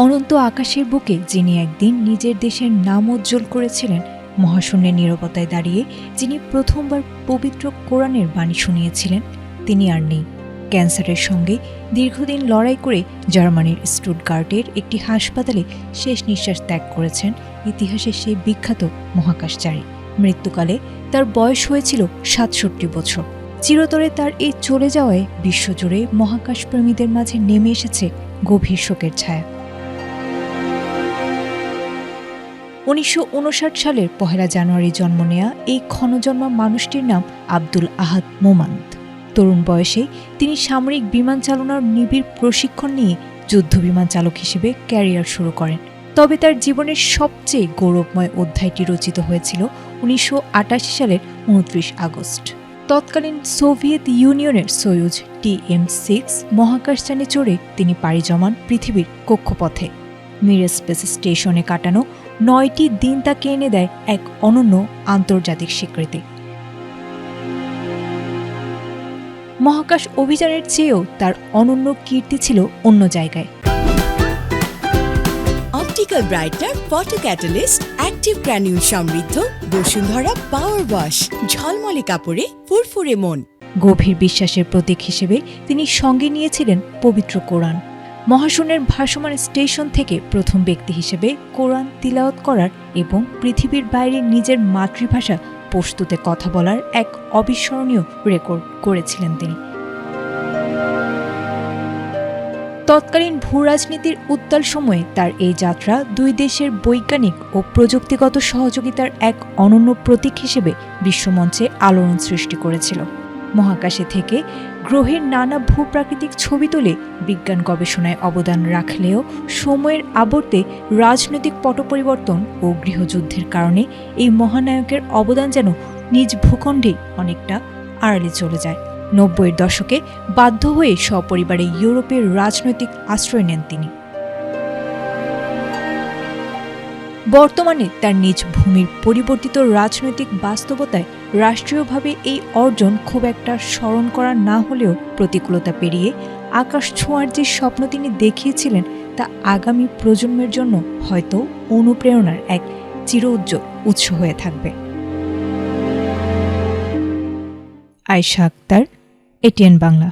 অনন্ত আকাশের বুকে যিনি একদিন নিজের দেশের নাম উজ্জ্বল করেছিলেন, মহাশূন্যের নীরবতায় দাঁড়িয়ে যিনি প্রথমবার পবিত্র কোরআনের বাণী শুনিয়েছিলেন, তিনি আর নেই। ক্যান্সারের সঙ্গে দীর্ঘদিন লড়াই করে জার্মানির স্টুটগার্টের একটি হাসপাতালে শেষ নিঃশ্বাস ত্যাগ করেছেন ইতিহাসের সেই বিখ্যাত মহাকাশচারী। মৃত্যুকালে তার বয়স হয়েছিল ৬৭ বছর। চিরতরে তার এই চলে যাওয়ায় বিশ্বজুড়ে মহাকাশপ্রেমীদের মাঝে নেমে এসেছে গভীর শোকের ছায়া। ১৯৫৯ সালের ১ জানুয়ারি জন্ম নেয়া এই ক্ষণজন্মা মানুষটির নাম আব্দুল আহাদ মোমান্ত। তরুণ বয়সে তিনি সামরিক বিমান চালনার নিবিড় প্রশিক্ষণ নিয়ে যুদ্ধবিমান চালক হিসেবে ক্যারিয়ার শুরু করেন। তবে তার জীবনের সবচেয়ে গৌরবময় অধ্যায়টি রচিত হয়েছিল ১৯৮৮ সালের ২৯ আগস্ট। তৎকালীন সোভিয়েত ইউনিয়নের সোয়ুজ TM-6 মহাকাশযানে চড়ে তিনি পাড়ি জমান পৃথিবীর কক্ষপথে। মির স্পেস স্টেশনে কাটানো ৯টি দিন তাকে এনে দেয় এক অনন্য আন্তর্জাতিক স্বীকৃতি। মহাকাশ অভিযানের চেয়েও তার অনন্য কীর্তি ছিল অন্য জায়গায়। Optical brighter photo catalyst active granule সমৃদ্ধ বসুন্ধরা পাওয়ার ওয়াশ, ঝলমলে কাপড়ে ফুরফুরে মন। গভীর বিশ্বাসের প্রতীক হিসেবে তিনি সঙ্গে নিয়েছিলেন পবিত্র কোরআন। মহাশূন্যের ভাসমান স্টেশন থেকে প্রথম ব্যক্তি হিসেবে কোরআন তিলাওয়াত করার এবং পৃথিবীর বাইরে নিজের মাতৃভাষা পশতুতে কথা বলার এক অবিস্মরণীয় রেকর্ড করেছিলেন তিনি। তৎকালীন ভূরাজনীতির উত্তাল সময়ে তার এই যাত্রা দুই দেশের বৈজ্ঞানিক ও প্রযুক্তিগত সহযোগিতার এক অনন্য প্রতীক হিসেবে বিশ্বমঞ্চে আলোড়ন সৃষ্টি করেছিল। মহাকাশে থেকে গ্রহের নানা ভূপ্রাকৃতিক ছবি তুলে বিজ্ঞান গবেষণায় অবদান রাখলেও সময়ের আবর্তে রাজনৈতিক পট পরিবর্তন ও গৃহযুদ্ধের কারণে এই মহানায়কের অবদান যেন নিজ ভূখণ্ডে অনেকটা আড়ালে চলে যায়। ৯০-এর দশকে বাধ্য হয়ে সপরিবারে ইউরোপের রাজনৈতিক আশ্রয় নেন তিনি। বর্তমানে তার নিজ ভূমির পরিবর্তিত রাজনৈতিক বাস্তবতায় রাষ্ট্রীয়ভাবে এই অর্জন খুব একটা স্মরণ করা না হলেও প্রতিকূলতা পেরিয়ে আকাশ ছোঁয়ার যে স্বপ্ন তিনি দেখিয়েছিলেন তা আগামী প্রজন্মের জন্য হয়তো অনুপ্রেরণার এক চিরউজ্জ্বল উৎস হয়ে থাকবে। আয়েশা আক্তার, ATN বাংলা।